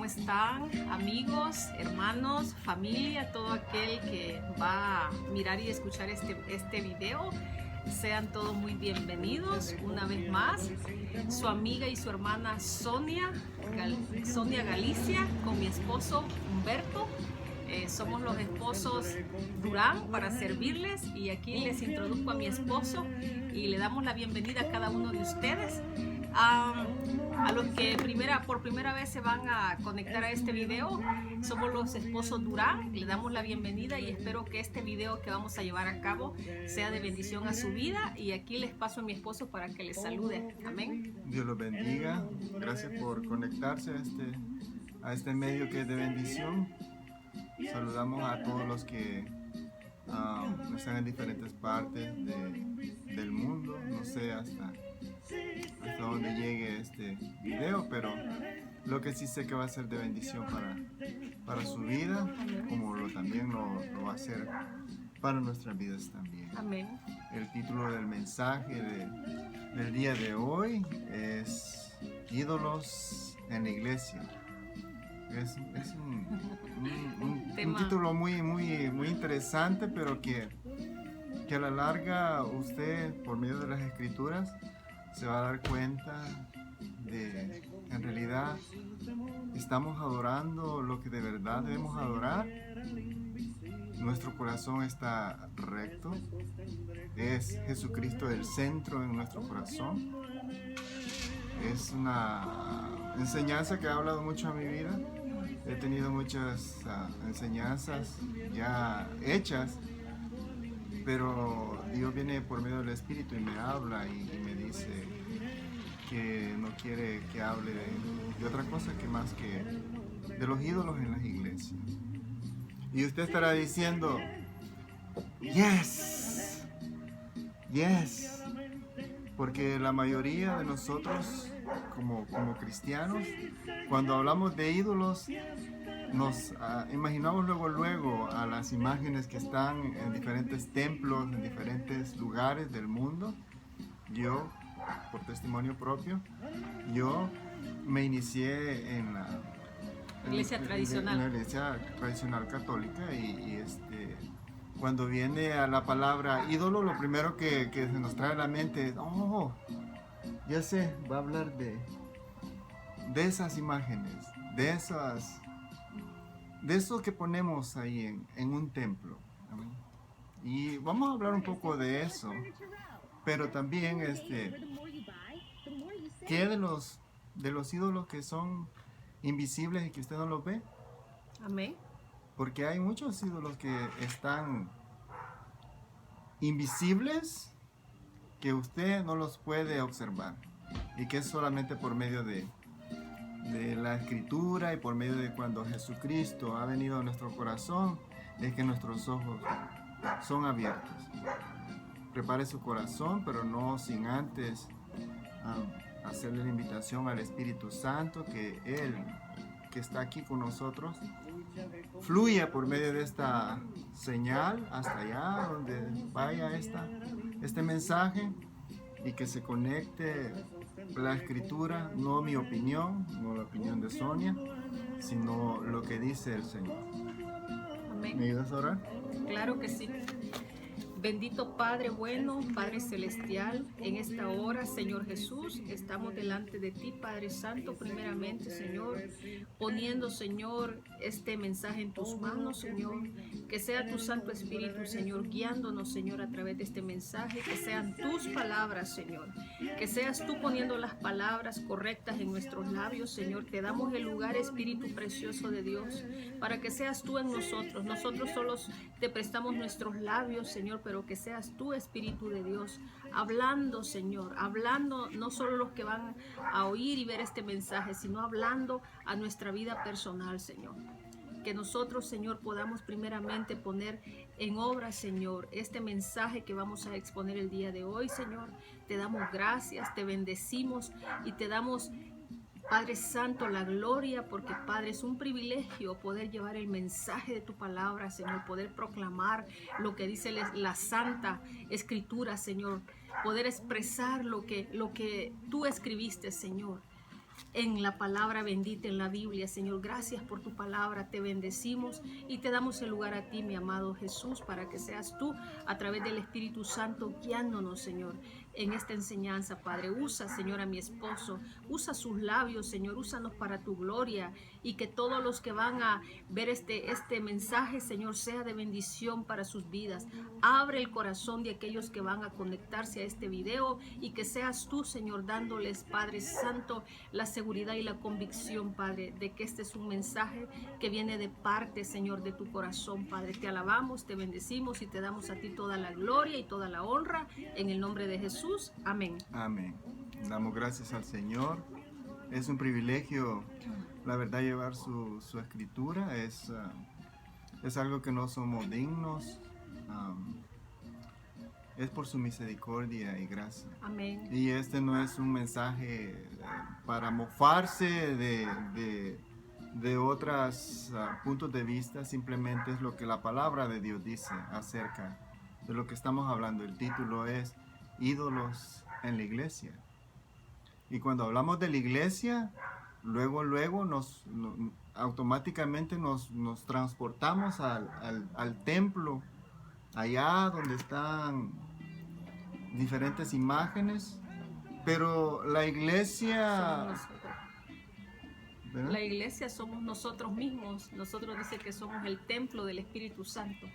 están? Amigos, hermanos, familia, todo aquel que va a mirar y escuchar este video. Sean todos muy bienvenidos una vez más. Su amiga y su hermana Sonia Galicia con mi esposo Humberto. Somos los esposos Durán para servirles, y aquí les introduzco a mi esposo y le damos la bienvenida a cada uno de ustedes. A los que por primera vez se van a conectar a este video, somos los esposos Durán. Le damos la bienvenida y espero que este video que vamos a llevar a cabo sea de bendición a su vida, y aquí les paso a mi esposo para que les salude. Amén. Dios los bendiga. Gracias por conectarse a este medio que es de bendición. Saludamos a todos los que están en diferentes partes del mundo. No sé hasta dónde llegue este video, pero lo que sí sé que va a ser de bendición para su vida, como también lo va a ser para nuestras vidas también. Amén. El título del mensaje del día de hoy es Ídolos en la Iglesia. Es un título muy interesante, pero que a la larga usted, por medio de las escrituras, se va a dar cuenta de que en realidad estamos adorando lo que de verdad debemos adorar. Nuestro corazón está recto. Es Jesucristo el centro en nuestro corazón. Es una enseñanza que ha hablado mucho a mi vida. He tenido muchas enseñanzas ya hechas, pero Dios viene por medio del Espíritu y me habla y me dice que no quiere que hable de otra cosa que más que de los ídolos en las iglesias. Y usted estará diciendo, yes, porque la mayoría de nosotros como cristianos, cuando hablamos de ídolos, nos imaginamos luego a las imágenes que están en diferentes templos, en diferentes lugares del mundo. Yo, por testimonio propio, yo me inicié en la Iglesia tradicional. En la iglesia tradicional católica, y cuando viene a la palabra ídolo, lo primero que se nos trae a la mente es, ya sé, va a hablar de esas imágenes, de eso que ponemos ahí en un templo. ¿Amén? Y vamos a hablar un poco de eso, pero también ¿qué de los ídolos que son invisibles y que usted no los ve? Amén. Porque hay muchos ídolos que están invisibles, que usted no los puede observar, y que es solamente por medio de la escritura y por medio de cuando Jesucristo ha venido a nuestro corazón, es que nuestros ojos son abiertos. Prepare su corazón, pero no sin antes hacerle la invitación al Espíritu Santo, que Él, que está aquí con nosotros, fluya por medio de esta señal hasta allá donde vaya este mensaje, y que se conecte la escritura, no mi opinión, no la opinión de Sonia, sino lo que dice el Señor. Amén. ¿Me ayudas a orar? Claro que sí. Bendito Padre bueno, Padre celestial, en esta hora, Señor Jesús, estamos delante de ti, Padre Santo, primeramente, Señor, poniendo, Señor, este mensaje en tus manos, Señor, que sea tu Santo Espíritu, Señor, guiándonos, Señor, a través de este mensaje, que sean tus palabras, Señor, que seas tú poniendo las palabras correctas en nuestros labios, Señor. Te damos el lugar, Espíritu precioso de Dios, para que seas tú en nosotros. Nosotros solos te prestamos nuestros labios, Señor, pero que seas tú, Espíritu de Dios, hablando, Señor, hablando no solo los que van a oír y ver este mensaje, sino hablando a nuestra vida personal, Señor. Que nosotros, Señor, podamos primeramente poner en obra, Señor, este mensaje que vamos a exponer el día de hoy, Señor. Te damos gracias, te bendecimos y te damos, Padre Santo, la gloria, porque, Padre, es un privilegio poder llevar el mensaje de tu palabra, Señor, poder proclamar lo que dice la Santa Escritura, Señor, poder expresar lo que tú escribiste, Señor. en la palabra bendita en la Biblia. Señor, gracias por tu palabra, te bendecimos y te damos el lugar a ti, mi amado Jesús, para que seas tú a través del Espíritu Santo guiándonos, Señor, en esta enseñanza, Padre. Usa, Señor, a mi esposo, usa sus labios, Señor, úsanos para tu gloria, y que todos los que van a ver este mensaje, Señor, sea de bendición para sus vidas. Abre el corazón de aquellos que van a conectarse a este video, y que seas tú, Señor, dándoles, Padre Santo, la seguridad y la convicción, Padre, de que este es un mensaje que viene de parte, Señor, de tu corazón, Padre. Te alabamos, te bendecimos y te damos a ti toda la gloria y toda la honra, en el nombre de Jesús. Amén. Amén. Damos gracias al Señor. Es un privilegio, la verdad, llevar su escritura. Es algo que no somos dignos. Es por su misericordia y gracia. Amén. Y este no es un mensaje para mofarse de otros puntos de vista. Simplemente es lo que la palabra de Dios dice acerca de lo que estamos hablando. El título es Ídolos en la Iglesia. Y cuando hablamos de la iglesia, luego automáticamente nos transportamos al templo, allá donde están diferentes imágenes. Pero la iglesia... ¿verdad? La iglesia somos nosotros mismos. Nosotros dice que somos el templo del Espíritu Santo.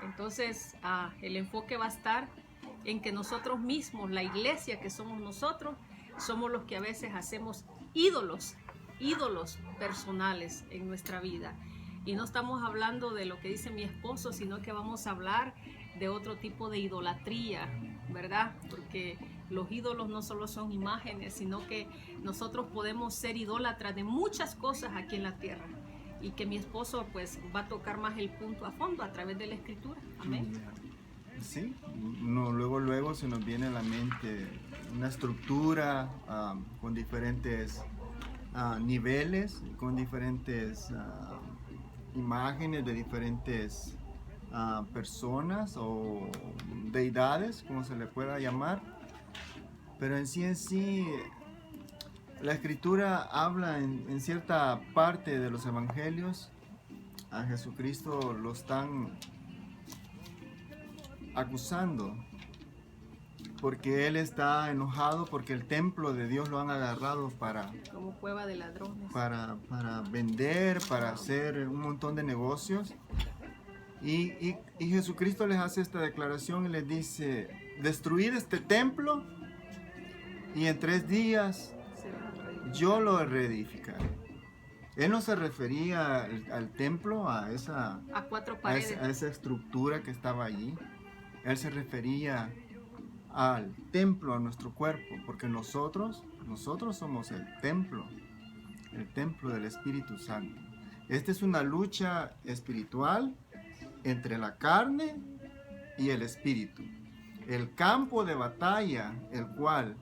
Entonces, el enfoque va a estar en que nosotros mismos, la iglesia que somos nosotros, somos los que a veces hacemos ídolos personales en nuestra vida. Y no estamos hablando de lo que dice mi esposo, sino que vamos a hablar de otro tipo de idolatría, ¿verdad? Porque los ídolos no solo son imágenes, sino que nosotros podemos ser idólatras de muchas cosas aquí en la tierra. Y que mi esposo pues va a tocar más el punto a fondo a través de la escritura. Amén. Sí, luego se nos viene a la mente una estructura con diferentes niveles, con diferentes imágenes de diferentes personas o deidades, como se le pueda llamar. Pero en sí, la escritura habla en cierta parte de los evangelios. A Jesucristo lo están acusando porque él está enojado porque el templo de Dios lo han agarrado como cueva de ladrones, para vender, para hacer un montón de negocios. Y Jesucristo les hace esta declaración y les dice: destruid este templo y en 3 días yo lo reedificaré. Él no se refería al templo, a 4 paredes, a esa estructura que estaba allí. Él se refería al templo, a nuestro cuerpo, porque nosotros somos el templo del Espíritu Santo. Esta es una lucha espiritual entre la carne y el espíritu. El campo de batalla, el cual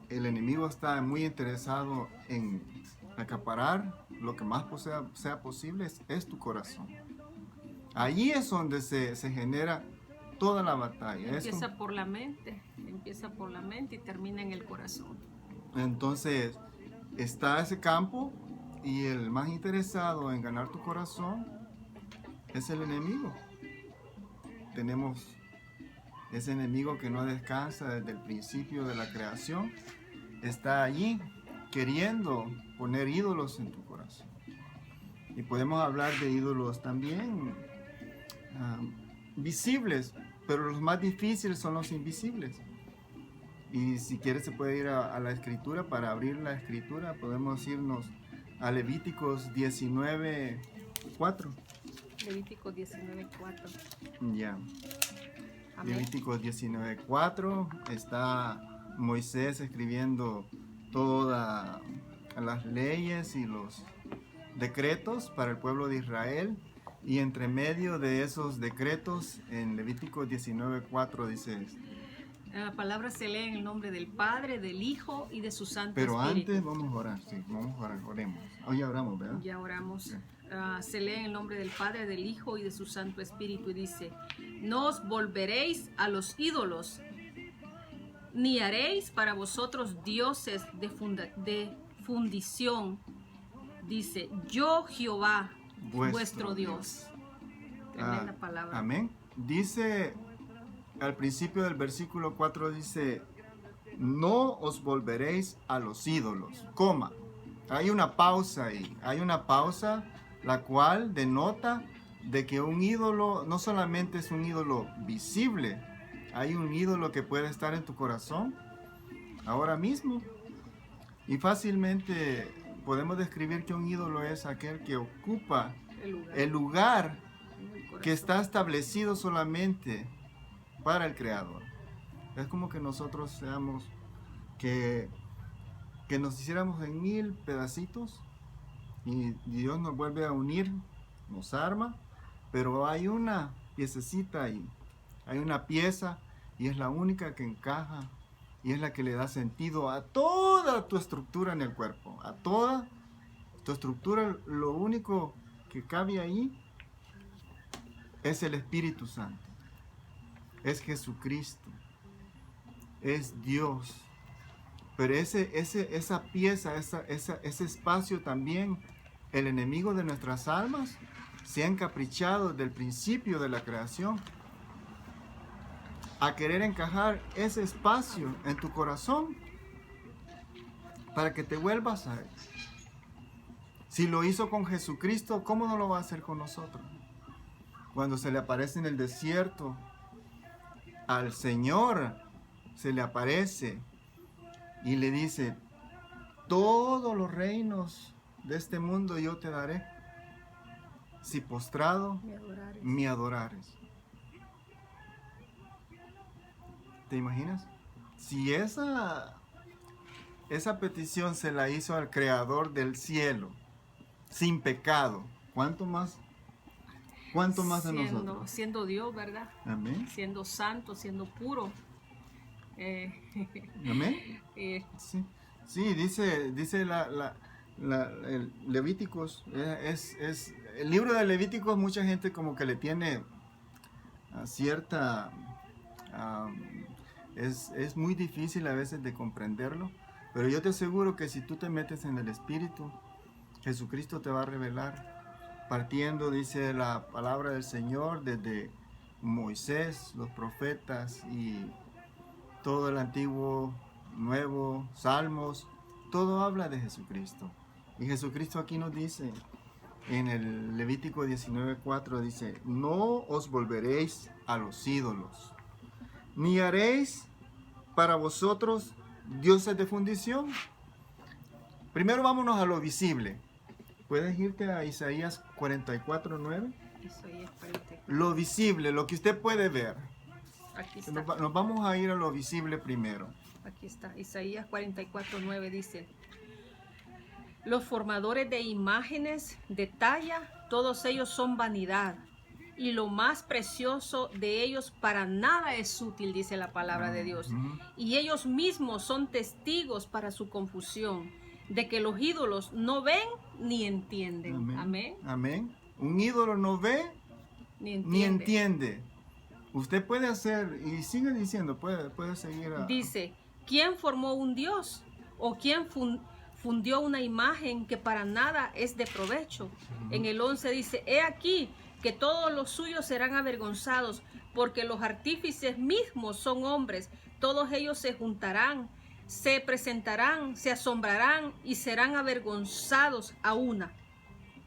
el enemigo está muy interesado en acaparar lo que más sea posible, es tu corazón. Allí es donde se genera toda la batalla. Empieza por la mente y termina en el corazón. Entonces está ese campo, y el más interesado en ganar tu corazón es el enemigo. Tenemos ese enemigo que no descansa desde el principio de la creación. Está allí queriendo poner ídolos en tu corazón. Y podemos hablar de ídolos también visibles, pero los más difíciles son los invisibles. Y si quieres se puede ir a la escritura. Para abrir la escritura podemos irnos a Levíticos 19:4. Levíticos 19:4. Ya. Amén. Levíticos 19:4 está Moisés escribiendo todas las leyes y los decretos para el pueblo de Israel. Y entre medio de esos decretos, en Levíticos 19:4 dice esto. La palabra se lee en el nombre del Padre, del Hijo y de su Santo Pero Espíritu. antes vamos a orar, oremos. Hoy ya oramos, ¿verdad? Ya oramos. Sí. Se lee en el nombre del Padre, del Hijo y de su Santo Espíritu, y dice: no os volveréis a los ídolos Ni haréis para vosotros dioses de fundición. Dice, yo Jehová, vuestro Dios. Tremenda palabra. Amén. Dice al principio del versículo 4, dice, no os volveréis a los ídolos, coma. Hay una pausa ahí, hay una pausa la cual denota de que un ídolo no solamente es un ídolo visible, hay un ídolo que puede estar en tu corazón ahora mismo. Y fácilmente podemos describir que un ídolo es aquel que ocupa el lugar que está establecido solamente para el Creador. Es como que nosotros seamos, que nos hiciéramos en 1000 pedacitos y Dios nos vuelve a unir, nos arma, pero hay una piececita ahí, hay una pieza y es la única que encaja y es la que le da sentido a toda tu estructura en el cuerpo, a toda tu estructura. Lo único que cabe ahí es el Espíritu Santo, es Jesucristo, es Dios. Pero esa pieza, ese espacio también, el enemigo de nuestras almas se ha encaprichado desde el principio de la creación a querer encajar ese espacio en tu corazón para que te vuelvas a Él. Si lo hizo con Jesucristo, ¿cómo no lo va a hacer con nosotros? Cuando se le aparece en el desierto, al Señor se le aparece y le dice, todos los reinos de este mundo yo te daré, si postrado me adorares. ¿Te imaginas? Si esa petición se la hizo al Creador del cielo, sin pecado, ¿cuánto más de nosotros? Siendo Dios, ¿verdad? Amén. Siendo santo, siendo puro. Amén. Sí, dice el Levíticos, es el libro de Levíticos. Mucha gente como que le tiene cierta, es muy difícil a veces de comprenderlo, pero yo te aseguro que si tú te metes en el Espíritu, Jesucristo te va a revelar, partiendo, dice la palabra del Señor, desde Moisés, los profetas y todo el Antiguo, Nuevo, Salmos, todo habla de Jesucristo. Y Jesucristo aquí nos dice, en el Levítico 19:4, dice, no os volveréis a los ídolos, ni haréis para vosotros dioses de fundición. Primero vámonos a lo visible. ¿Puedes irte a Isaías 44:9? Isaías 44. Lo visible, lo que usted puede ver. Aquí está. Nos vamos a ir a lo visible primero. Aquí está, Isaías 44:9 dice, los formadores de imágenes de talla, todos ellos son vanidad, y lo más precioso de ellos para nada es útil, dice la palabra de Dios. Y ellos mismos son testigos para su confusión, de que los ídolos no ven ni entienden. Amén. Amén. Un ídolo no ve ni entiende. Usted puede hacer, y sigue diciendo, puede seguir. Dice, ¿quién formó un Dios? ¿O quién fundió una imagen que para nada es de provecho? En el 11 dice, he aquí que todos los suyos serán avergonzados, porque los artífices mismos son hombres, todos ellos se juntarán, se presentarán, se asombrarán y serán avergonzados a una.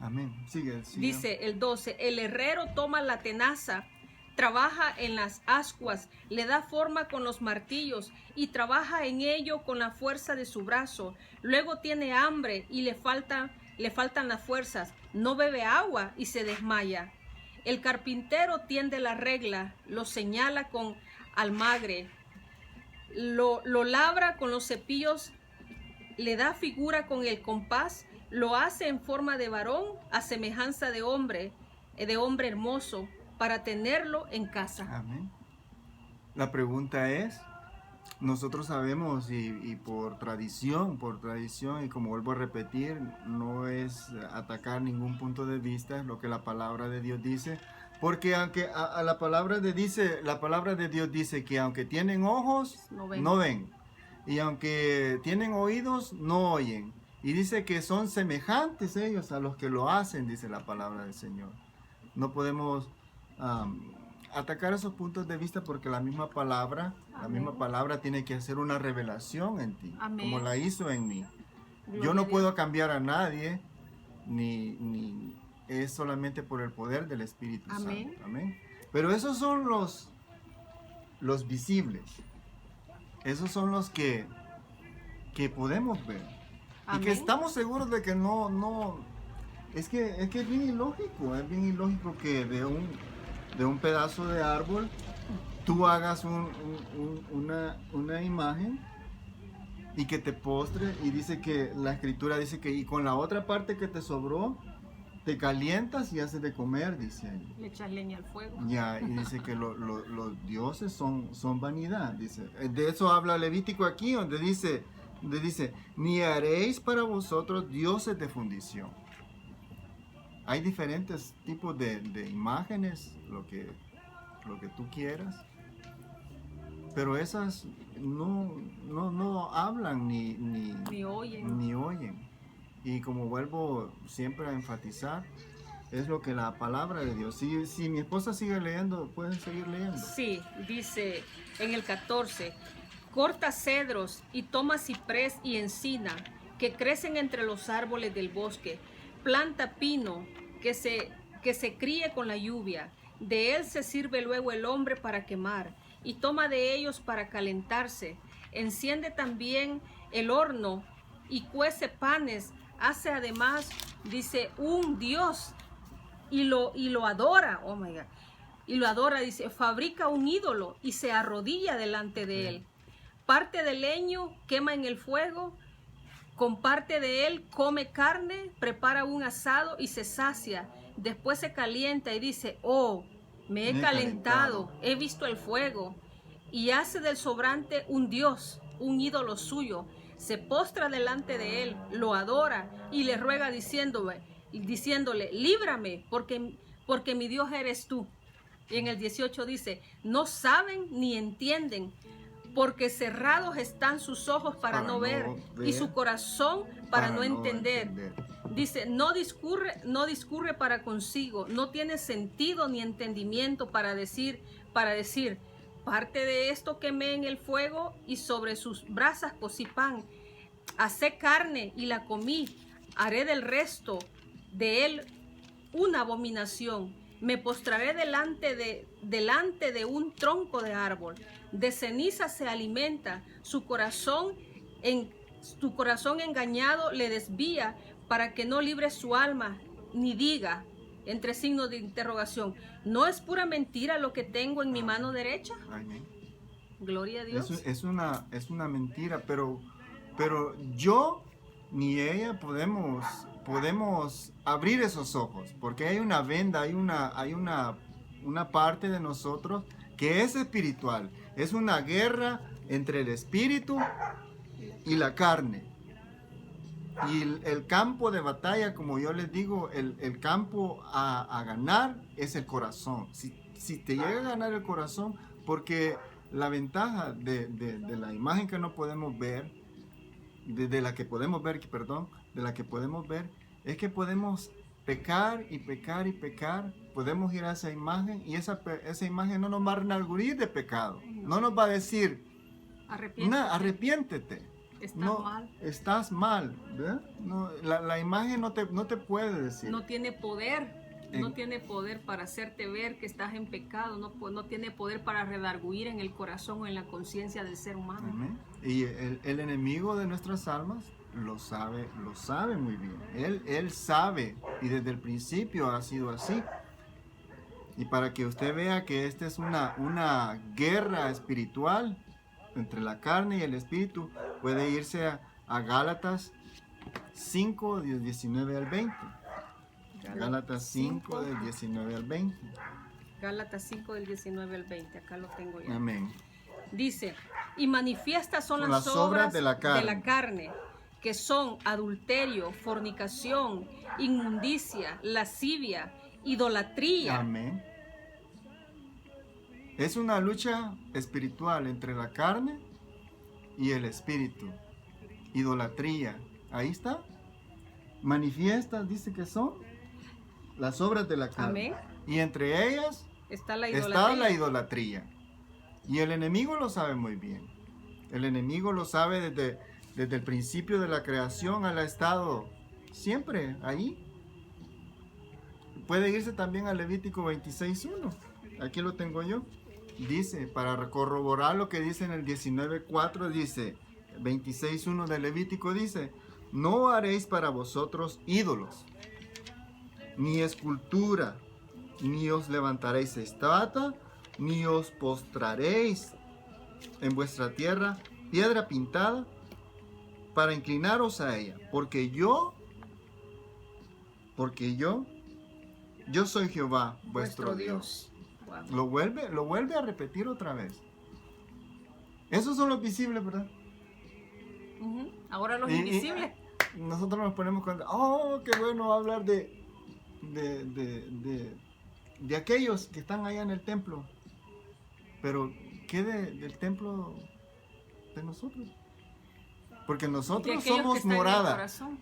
Amén. Sigue. Dice el 12, el herrero toma la tenaza, trabaja en las ascuas, le da forma con los martillos y trabaja en ello con la fuerza de su brazo. Luego tiene hambre y le faltan las fuerzas, no bebe agua y se desmaya. El carpintero tiende la regla, lo señala con almagre, lo labra con los cepillos, le da figura con el compás, lo hace en forma de varón, a semejanza de hombre hermoso, para tenerlo en casa. Amén. La pregunta es, nosotros sabemos y por tradición, y como vuelvo a repetir, no es atacar ningún punto de vista, es lo que la palabra de Dios dice, Porque aunque a la palabra de Dios dice que aunque tienen ojos, no ven. Y aunque tienen oídos, no oyen. Y dice que son semejantes ellos a los que lo hacen, dice la palabra del Señor. No podemos atacar esos puntos de vista porque la misma palabra tiene que hacer una revelación en ti, Amén. como la hizo en mí. Gloria Yo no a Dios. puedo cambiar a nadie, ni es solamente por el poder del Espíritu Amén. Santo. Amén. Pero esos son los visibles. Esos son los que podemos ver. Amén. Y que estamos seguros de que no. Es que es bien ilógico. Es bien ilógico que de un pedazo de árbol tú hagas una imagen y que te postre, y dice que la escritura dice que y con la otra parte que te sobró te calientas y haces de comer, dice ahí. Le echas leña al fuego. Ya, y dice que los dioses son vanidad, dice. De eso habla Levítico aquí, donde dice, ni haréis para vosotros dioses de fundición. Hay diferentes tipos de imágenes, lo que tú quieras, pero esas no hablan ni oyen. Y como vuelvo siempre a enfatizar, es lo que la palabra de Dios. Si mi esposa sigue leyendo, pueden seguir leyendo. Sí, dice en el 14, corta cedros y toma ciprés y encina que crecen entre los árboles del bosque, planta pino que se críe con la lluvia, de él se sirve luego el hombre para quemar y toma de ellos para calentarse, enciende también el horno y cuece panes, hace además, dice, un dios y lo adora, oh my God, y lo adora, dice, fabrica un ídolo y se arrodilla delante de él. Parte de leño quema en el fuego, con parte de él come carne, prepara un asado y se sacia. Después se calienta y dice, oh, me he calentado, he visto el fuego. Y hace del sobrante un dios, un ídolo suyo. Se postra delante de él, lo adora y le ruega diciéndole, líbrame, porque mi Dios eres tú. Y en el 18 dice, no saben ni entienden, porque cerrados están sus ojos para no ver y su corazón para no entender. Dice, no discurre para consigo, no tiene sentido ni entendimiento para decir, parte de esto quemé en el fuego y sobre sus brasas cocí pan. Hacé carne y la comí, haré del resto de él una abominación. Me postraré delante de un tronco de árbol. De ceniza se alimenta. Tu corazón engañado le desvía para que no libre su alma, ni diga, entre signos de interrogación, ¿no es pura mentira lo que tengo en mi mano derecha? Amén. Gloria a Dios. Es una mentira, pero yo ni ella podemos abrir esos ojos, porque hay una venda, hay una parte de nosotros que es espiritual. Es una guerra entre el espíritu y la carne. Y el campo de batalla, como yo les digo, el campo a ganar es el corazón. Si te llega a ganar el corazón, porque la ventaja de la imagen que no podemos ver, de la que podemos ver, es que podemos pecar y pecar y pecar. Podemos ir a esa imagen y esa imagen no nos va a redarguir de pecado. No nos va a decir, arrepiéntete. Estás mal, ¿verdad? No, la imagen no te puede decir. No tiene poder. No tiene poder para hacerte ver que estás en pecado. No tiene poder para redarguir en el corazón o en la conciencia del ser humano. Amén. Y el enemigo de nuestras almas lo sabe muy bien. Él sabe, y desde el principio ha sido así. Y para que usted vea que esta es una guerra espiritual entre la carne y el espíritu, puede irse a Gálatas 5, del 19 al 20. Gálatas 5, del 19 al 20. Gálatas 5, del 19 al 20. Acá lo tengo ya. Amén. Dice, y manifiestas son las obras de la carne, que son adulterio, fornicación, inmundicia, lascivia, idolatría, amén, Es una lucha espiritual entre la carne y el espíritu. Idolatría. Ahí está. Manifiestas, dice que son las obras de la carne. Amén. Y entre ellas Está la está idolatría. la idolatría. Y el enemigo lo sabe muy bien. El enemigo lo sabe desde el principio de la creación. Él ha estado siempre ahí. Puede irse también a Levítico 26.1. Aquí lo tengo yo. Dice, para corroborar lo que dice en el 19.4, dice, 26.1 de Levítico dice, no haréis para vosotros ídolos, ni escultura, ni os levantaréis estatua, ni os postraréis en vuestra tierra piedra pintada para inclinaros a ella, porque yo soy Jehová, vuestro Dios. Wow. Lo vuelve a repetir otra vez. Esos son los visibles, ¿verdad? Ujú. Ahora los Y invisibles. nosotros nos ponemos cuenta, oh, qué bueno hablar de aquellos que están allá en el templo. Pero, ¿qué del templo de nosotros? Porque De nosotros aquellos que somos están en el morada. corazón.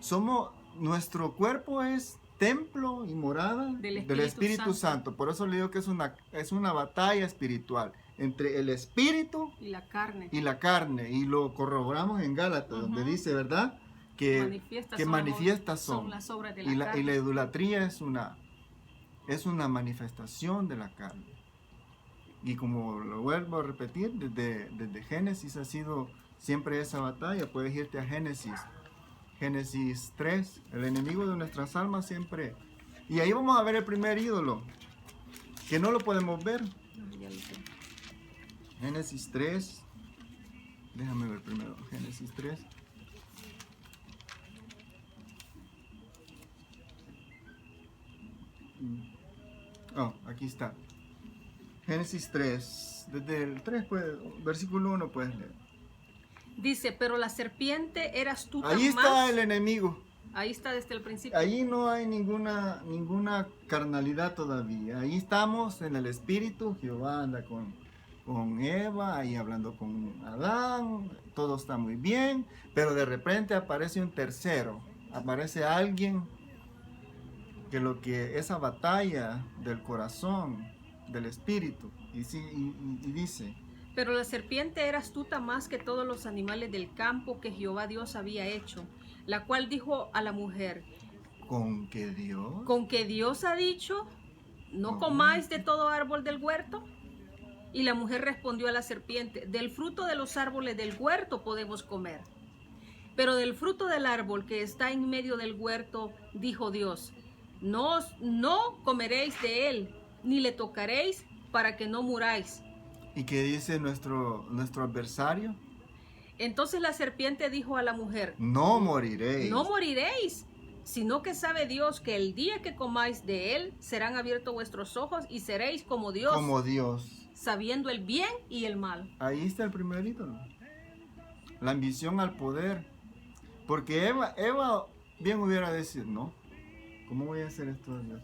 Nuestro cuerpo es templo y morada Del del Espíritu Espíritu Santo. Por eso le digo que es una batalla espiritual entre el Espíritu Y la carne. y la carne. Y lo corroboramos en Gálatas, donde dice, ¿verdad? Que manifiestas son. las obras de Y la carne. la idolatría es una manifestación de la carne. Y como lo vuelvo a repetir, desde Génesis ha sido siempre esa batalla. Puedes irte a Génesis 3, el enemigo de nuestras almas siempre. Y ahí vamos a ver el primer ídolo, que no lo podemos ver. Ya lo tengo. Génesis 3, déjame ver primero, Génesis 3. Oh, aquí está. Génesis 3, desde el 3, versículo 1 puedes leer. Dice, pero la serpiente era astuta Ahí está más. el enemigo. Ahí está desde el principio. Allí no hay ninguna carnalidad todavía. Ahí estamos en el espíritu. Jehová anda con Eva, ahí hablando con Adán. Todo está muy bien. Pero de repente aparece un tercero. Aparece alguien que esa batalla del corazón, del espíritu. Y dice, Pero la serpiente era astuta más que todos los animales del campo que Jehová Dios había hecho, la cual dijo a la mujer, ¿con qué Dios? ¿con que Dios ha dicho, no No. comáis de todo árbol del huerto? Y la mujer respondió a la serpiente, del fruto de los árboles del huerto podemos comer. Pero del fruto del árbol que está en medio del huerto, dijo Dios, no comeréis de él, ni le tocaréis para que no muráis. ¿Y qué dice nuestro adversario? Entonces la serpiente dijo a la mujer, No moriréis. no moriréis, sino que sabe Dios que el día que comáis de él, serán abiertos vuestros ojos y seréis como Dios, Como Dios. sabiendo el bien y el mal. Ahí está el primer ídolo. La ambición al poder. Porque Eva bien hubiera decir, no, ¿cómo voy a hacer esto de Dios?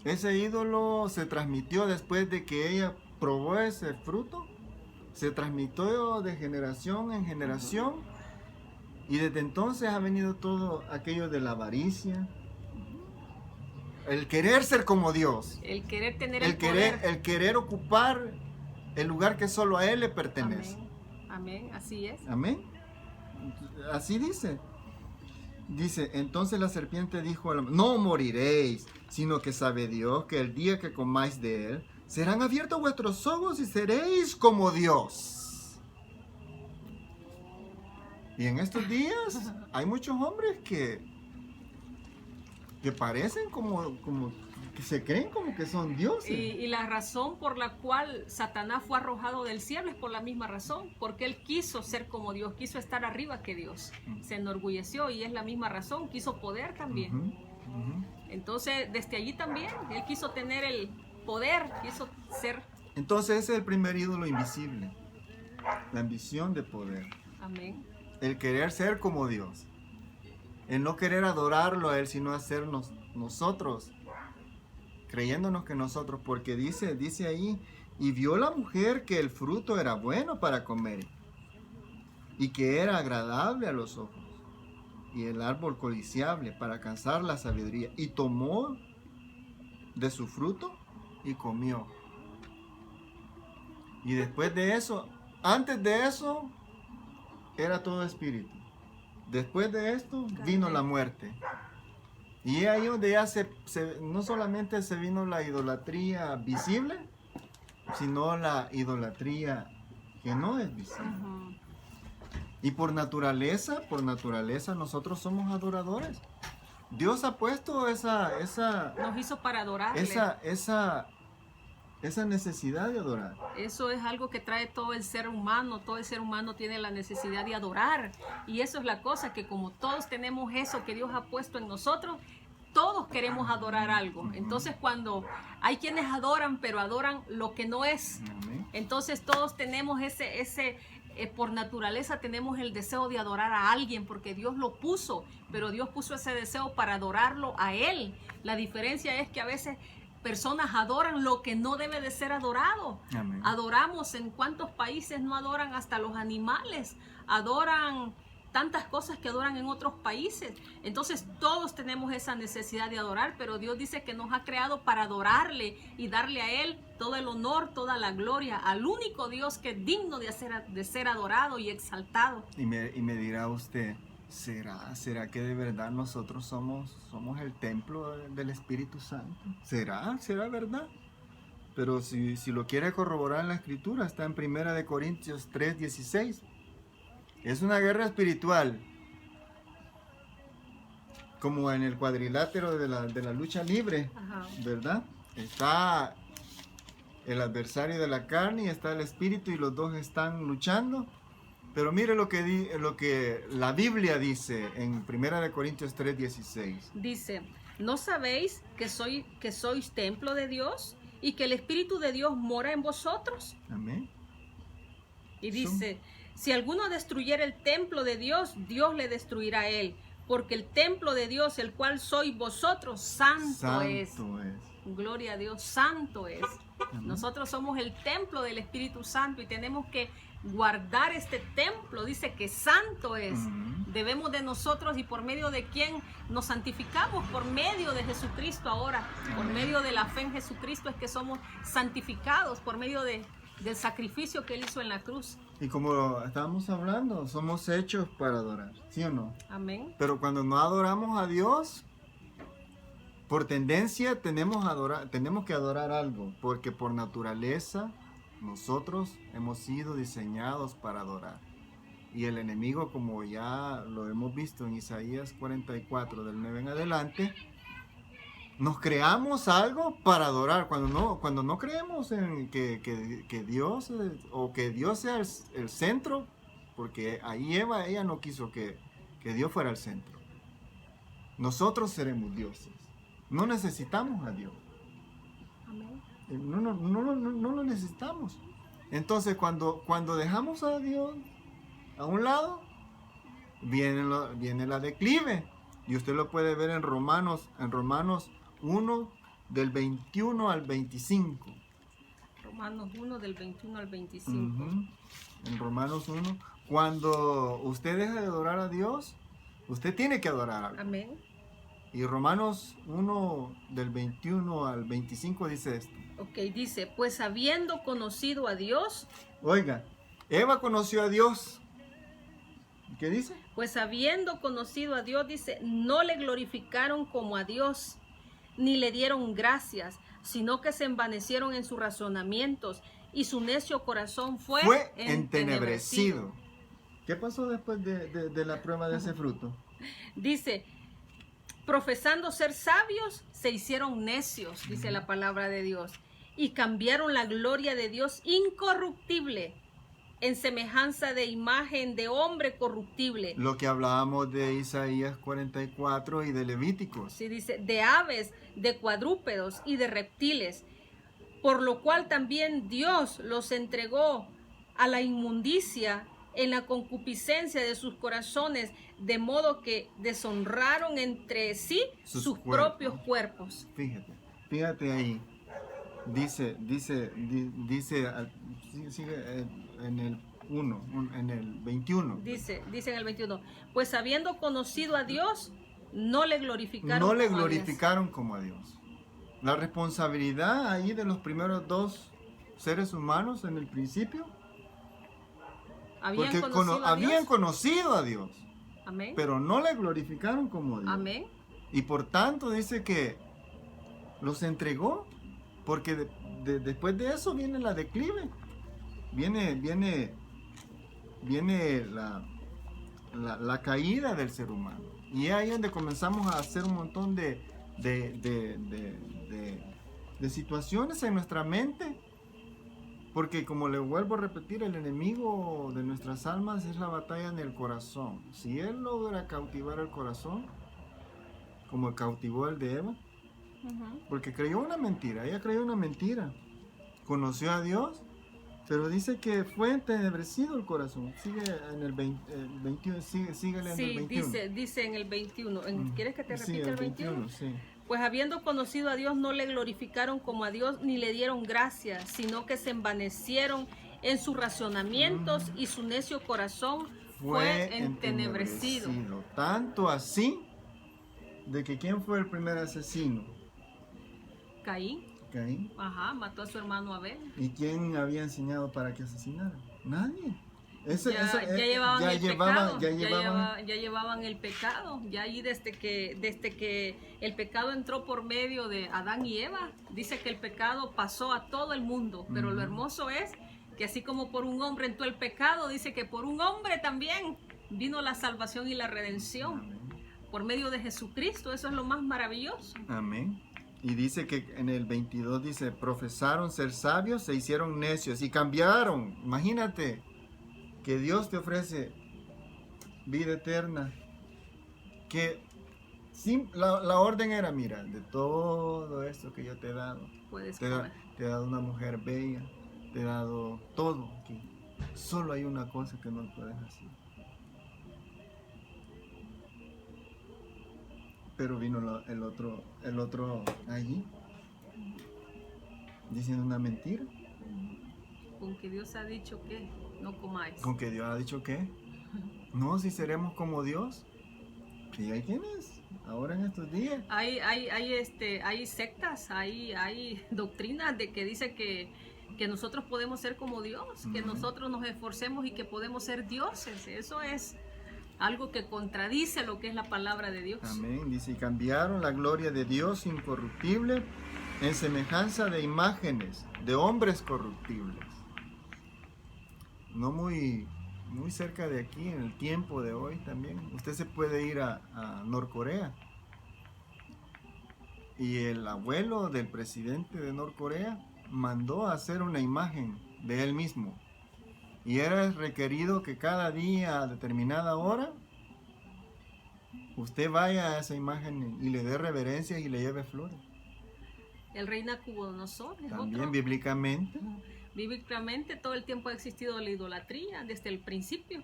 Ese ídolo se transmitió después de que ella probó ese fruto. Se transmitió de generación en generación. Y desde entonces ha venido todo aquello de la avaricia. El querer ser como Dios. El querer tener el El poder. querer ocupar el lugar que solo a Él le pertenece. Amén, amén, así es. Amén. Así dice. Dice, entonces la serpiente dijo a la mujer, no moriréis, sino que sabe Dios que el día que comáis de él, serán abiertos vuestros ojos y seréis como Dios. Y en estos días hay muchos hombres que parecen como que se creen como que son dioses. Y la razón por la cual Satanás fue arrojado del cielo es por la misma razón, porque él quiso ser como Dios, quiso estar arriba que Dios, se enorgulleció y es la misma razón, quiso poder también. Entonces desde allí también, él quiso tener el poder, quiso ser. Entonces ese es el primer ídolo invisible, la ambición de poder, Amén. el querer ser como Dios, el no querer adorarlo a Él, sino hacernos nosotros creyéndonos que nosotros, porque dice ahí, y vio la mujer que el fruto era bueno para comer y que era agradable a los ojos y el árbol codiciable para alcanzar la sabiduría, y tomó de su fruto y comió. Y después de eso, antes de eso, era todo espíritu. Después de esto vino la muerte. Y ahí donde ya no solamente se vino la idolatría visible, sino la idolatría que no es visible. Y por naturaleza nosotros somos adoradores. Dios ha puesto nos hizo para adorarle. Esa necesidad de adorar. Eso es algo que trae todo el ser humano. Todo el ser humano tiene la necesidad de adorar. Y eso es la cosa, que como todos tenemos eso que Dios ha puesto en nosotros, todos queremos adorar algo. Entonces cuando hay quienes adoran, pero adoran lo que no es. Entonces todos tenemos por naturaleza tenemos el deseo de adorar a alguien porque Dios lo puso. Pero Dios puso ese deseo para adorarlo a Él. La diferencia es que a veces personas adoran lo que no debe de ser adorado. Amén. Adoramos, ¿en cuántos países no adoran hasta los animales? Adoran tantas cosas que adoran en otros países. Entonces todos tenemos esa necesidad de adorar, pero Dios dice que nos ha creado para adorarle y darle a Él todo el honor, toda la gloria, al único Dios que es digno de ser adorado y exaltado. Y me dirá usted, ¿será que de verdad nosotros somos el templo del Espíritu Santo? ¿Será verdad? Pero si lo quiere corroborar en la Escritura, está en 1 Corintios 3:16. Es una guerra espiritual, como en el cuadrilátero de la lucha libre. Ajá. ¿Verdad? Está el adversario de la carne y está el espíritu, y los dos están luchando. Pero mire lo que la Biblia dice en 1 Corintios 3:16. Dice, ¿no sabéis que sois templo de Dios y que el Espíritu de Dios mora en vosotros? Amén. Y dice, si alguno destruyera el templo de Dios, Dios le destruirá a él, porque el templo de Dios, el cual sois vosotros, santo es. Gloria a Dios, santo es. Amén. Nosotros somos el templo del Espíritu Santo y tenemos que guardar este templo. Dice que santo es. Debemos de nosotros, y por medio de quién nos santificamos, por medio de Jesucristo ahora. Por medio de la fe en Jesucristo es que somos santificados, por medio del sacrificio que Él hizo en la cruz. Y como estábamos hablando, somos hechos para adorar, ¿sí o no? Amén. Pero cuando no adoramos a Dios, por tendencia tenemos que adorar algo, porque por naturaleza nosotros hemos sido diseñados para adorar. Y el enemigo, como ya lo hemos visto en Isaías 44, del 9 en adelante, nos creamos algo para adorar. Cuando no creemos en que Dios o que Dios sea el centro, porque ahí ella no quiso que Dios fuera el centro. Nosotros seremos dioses. No necesitamos a Dios. Amén. No lo necesitamos. Entonces cuando dejamos a Dios a un lado, viene la declive. Y usted lo puede ver en Romanos 1, del 21 al 25. Romanos 1, del 21 al 25. En Romanos 1, cuando usted deja de adorar a Dios, usted tiene que adorar algo. Amén. Y Romanos 1, del 21 al 25 dice esto. Ok, dice, pues habiendo conocido a Dios. Oiga, Eva conoció a Dios. ¿Qué dice? Pues habiendo conocido a Dios, dice, no le glorificaron como a Dios, ni le dieron gracias, sino que se envanecieron en sus razonamientos, y su necio corazón fue entenebrecido. ¿Qué pasó después de la prueba de ese fruto? Dice, profesando ser sabios, se hicieron necios, dice la palabra de Dios, y cambiaron la gloria de Dios incorruptible en semejanza de imagen de hombre corruptible. Lo que hablábamos de Isaías 44 y de Levíticos. Sí, dice, de aves, de cuadrúpedos y de reptiles, por lo cual también Dios los entregó a la inmundicia en la concupiscencia de sus corazones, de modo que deshonraron entre sí sus propios cuerpos. Fíjate, fíjate ahí, dice sigue en el 1, en el 21. Dice en el 21, pues habiendo conocido a Dios, no le glorificaron No le como a Dios. glorificaron como a Dios. La responsabilidad ahí de los primeros dos seres humanos en el principio, porque habían conocido a Dios, amén, pero no le glorificaron como a Dios. amén. Y por tanto dice que los entregó, porque después de eso viene la declive, viene la caída del ser humano. Y es ahí donde comenzamos a hacer un montón de situaciones en nuestra mente, porque como le vuelvo a repetir, el enemigo de nuestras almas es la batalla en el corazón. Si él logra cautivar el corazón, como cautivó el de Eva, porque creyó una mentira, ella creyó una mentira, conoció a Dios, pero dice que fue entenebrecido el corazón. Sigue en el 21, sigue en el 21. Dice en el 21. ¿Quieres que te repita el 21? Sí. Pues habiendo conocido a Dios, no le glorificaron como a Dios, ni le dieron gracias, sino que se envanecieron en sus razonamientos y su necio corazón fue entenebrecido. Tanto así, de que ¿quién fue el primer asesino? Caín. Ajá, mató a su hermano Abel. ¿Y quién había enseñado para que asesinara? Nadie. Ya llevaban el pecado. Ya ahí desde que el pecado entró por medio de Adán y Eva, dice que el pecado pasó a todo el mundo. Pero lo hermoso es que así como por un hombre entró el pecado, dice que por un hombre también vino la salvación y la redención. Amén. Por medio de Jesucristo. Eso es lo más maravilloso. Amén. Y dice que en el 22 dice, profesaron ser sabios, se hicieron necios y cambiaron. Imagínate que Dios te ofrece vida eterna. Que la orden era, mira, de todo esto que yo te he dado, te he dado una mujer bella, te he dado todo aquí. Solo hay una cosa que no puedes hacer. Pero vino el otro allí, diciendo una mentira. Con que Dios ha dicho que no comáis. Con que Dios ha dicho que no, si seremos como Dios. Y hay quienes, ahora en estos días. Hay sectas, hay doctrinas de que dice que nosotros podemos ser como Dios, que nosotros nos esforcemos y que podemos ser dioses. Eso es algo que contradice lo que es la palabra de Dios. Amén. Dice, y cambiaron la gloria de Dios incorruptible en semejanza de imágenes de hombres corruptibles. No muy cerca de aquí, en el tiempo de hoy también. Usted se puede ir a Norcorea. Y el abuelo del presidente de Norcorea mandó a hacer una imagen de él mismo. Y era requerido que cada día a determinada hora usted vaya a esa imagen y le dé reverencia y le lleve flores. El rey Nabucodonosor es también otro. Bíblicamente todo el tiempo ha existido la idolatría desde el principio.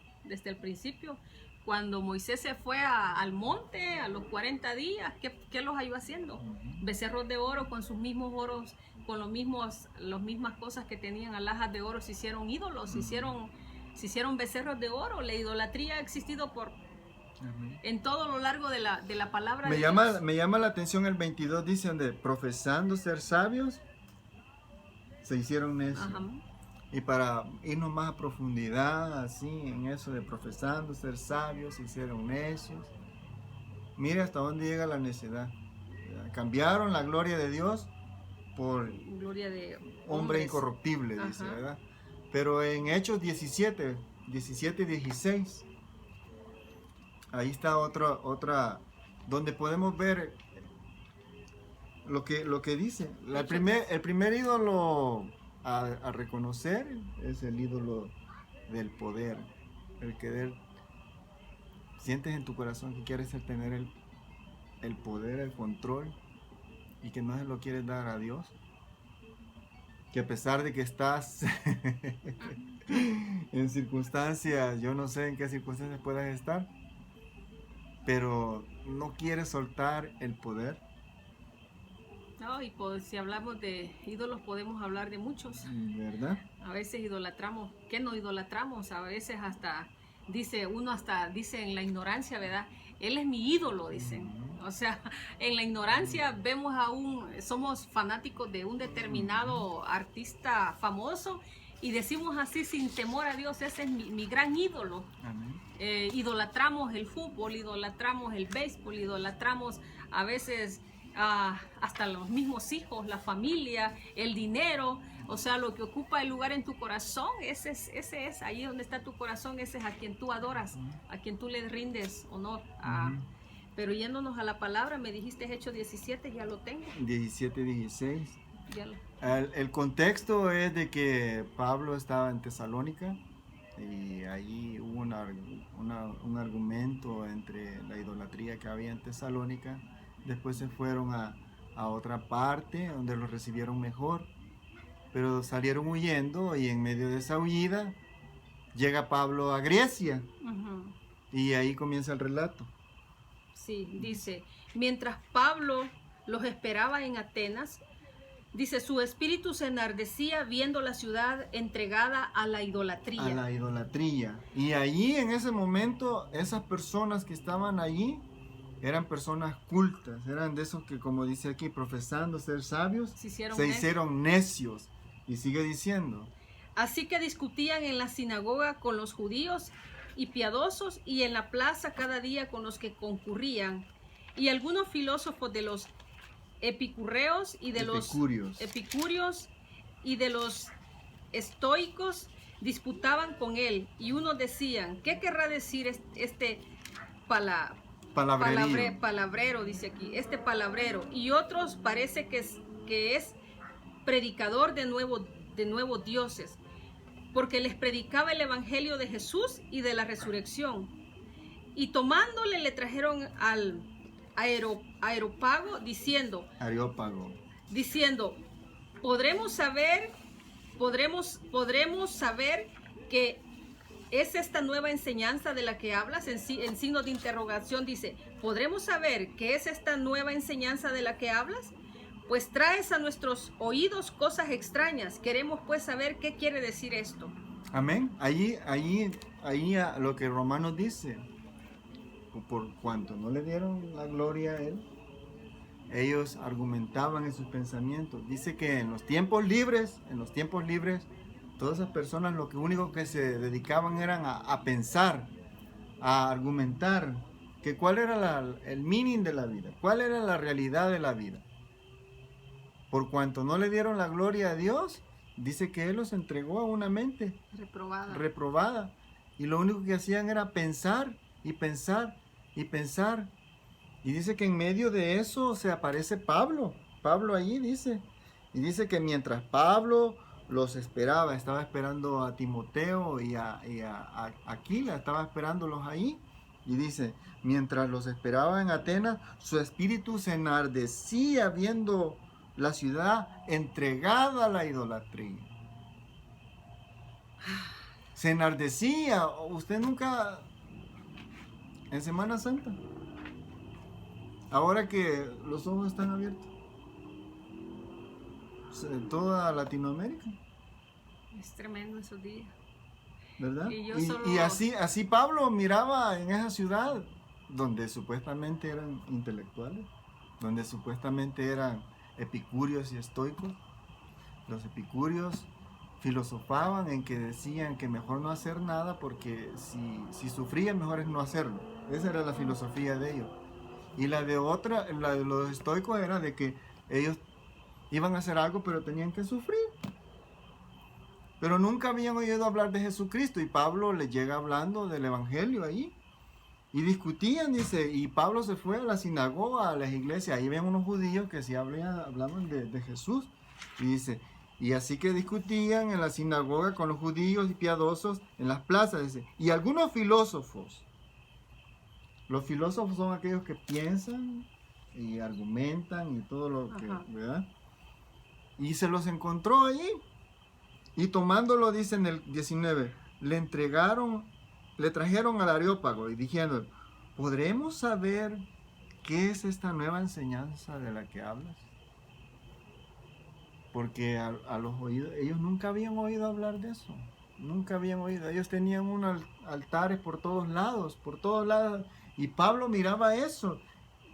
Cuando Moisés se fue al monte a los 40 días, ¿qué los halló haciendo? Becerros de oro con sus mismos oros, con las mismas cosas que tenían alhajas de oro, se hicieron ídolos, se hicieron becerros de oro. La idolatría ha existido en todo lo largo de la palabra de Dios. Me llama la atención el 22, dice, donde profesando ser sabios, se hicieron necios. Ajá. Y para irnos más a profundidad, así, en eso de profesando ser sabios, se hicieron necios. Mire hasta dónde llega la necedad. Cambiaron la gloria de Dios por gloria de hombre incorruptible, dice, ¿verdad? Pero en Hechos 17 y 16, ahí está otra, donde podemos ver lo que dice. El primer ídolo a reconocer es el ídolo del poder, el querer. Sientes en tu corazón que quieres tener el poder, el control, y que no se lo quieres dar a Dios. Que a pesar de que estás en circunstancias, yo no sé en qué circunstancias puedas estar, pero no quieres soltar el poder. No, y pues, si hablamos de ídolos podemos hablar de muchos. ¿Verdad? A veces idolatramos, ¿qué no idolatramos? A veces hasta dice en la ignorancia, ¿verdad? Él es mi ídolo, dicen. O sea, en la ignorancia vemos somos fanáticos de un determinado artista famoso y decimos así sin temor a Dios, ese es mi gran ídolo. Amén. Idolatramos el fútbol, idolatramos el béisbol, idolatramos a veces hasta los mismos hijos, la familia, el dinero, o sea, lo que ocupa el lugar en tu corazón, ese es, ahí donde está tu corazón, ese es a quien tú adoras, a quien tú le rindes honor. Pero yéndonos a la palabra, me dijiste Hechos 17, ya lo tengo. 17, 16. Ya lo... El contexto es de que Pablo estaba en Tesalónica y ahí hubo un argumento entre la idolatría que había en Tesalónica. Después se fueron a otra parte donde los recibieron mejor, pero salieron huyendo y en medio de esa huida llega Pablo a Grecia y ahí comienza el relato. Sí, dice, mientras Pablo los esperaba en Atenas, dice, su espíritu se enardecía viendo la ciudad entregada a la idolatría. A la idolatría. Y allí en ese momento, esas personas que estaban allí eran personas cultas, eran de esos que, como dice aquí, profesando ser sabios, se hicieron necios. Y sigue diciendo. Así que discutían en la sinagoga con los judíos y piadosos y en la plaza cada día con los que concurrían. Y algunos filósofos de los epicureos y de los epicúreos y de los estoicos disputaban con él. Y unos decían, ¿qué querrá decir este palabrero, dice aquí, este palabrero? Y otros parece que es predicador de nuevos dioses, porque les predicaba el evangelio de Jesús y de la resurrección. Y tomándole le trajeron al Areópago diciendo, podremos saber que es esta nueva enseñanza de la que hablas, en signo de interrogación dice, ¿podremos saber qué es esta nueva enseñanza de la que hablas? Pues traes a nuestros oídos cosas extrañas, queremos pues saber qué quiere decir esto. Amén. Ahí a lo que Romanos dice, por cuanto no le dieron la gloria a él, ellos argumentaban en sus pensamientos. Dice que en los tiempos libres, todas esas personas lo único que se dedicaban eran a pensar, a argumentar, que cuál era el meaning de la vida, cuál era la realidad de la vida. Por cuanto no le dieron la gloria a Dios, dice que Él los entregó a una mente reprobada. Y lo único que hacían era pensar y pensar y pensar. Y dice que en medio de eso se aparece Pablo allí dice. Y dice que mientras Pablo los esperaba, estaba esperando a Timoteo y a Aquila, estaba esperándolos ahí. Y dice, mientras los esperaba en Atenas, su espíritu se enardecía viendo la ciudad entregada a la idolatría. Se enardecía. Usted nunca, en Semana Santa, ahora que los ojos están abiertos, en toda Latinoamérica. Es tremendo esos días. ¿Verdad? Y así Pablo miraba en esa ciudad donde supuestamente eran intelectuales, donde supuestamente eran epicúreos y estoicos. Los epicúreos filosofaban en que decían que mejor no hacer nada porque si sufrían mejor es no hacerlo. Esa era la filosofía de ellos. Y la de los estoicos era de que ellos iban a hacer algo pero tenían que sufrir. Pero nunca habían oído hablar de Jesucristo y Pablo les llega hablando del evangelio ahí. Y discutían, dice, y Pablo se fue a la sinagoga, a las iglesias, ahí ven unos judíos que sí hablaban de Jesús. Y dice, y así que discutían en la sinagoga con los judíos y piadosos en las plazas, dice, y algunos filósofos. Los filósofos son aquellos que piensan y argumentan y todo lo que, ¿verdad? Y se los encontró allí. Y tomándolo, dice en el 19, le trajeron al Areópago y diciendo, ¿podremos saber qué es esta nueva enseñanza de la que hablas? porque a los oídos, ellos nunca habían oído hablar de eso. Nunca habían oído. Ellos tenían unos altares por todos lados, Y Pablo miraba eso.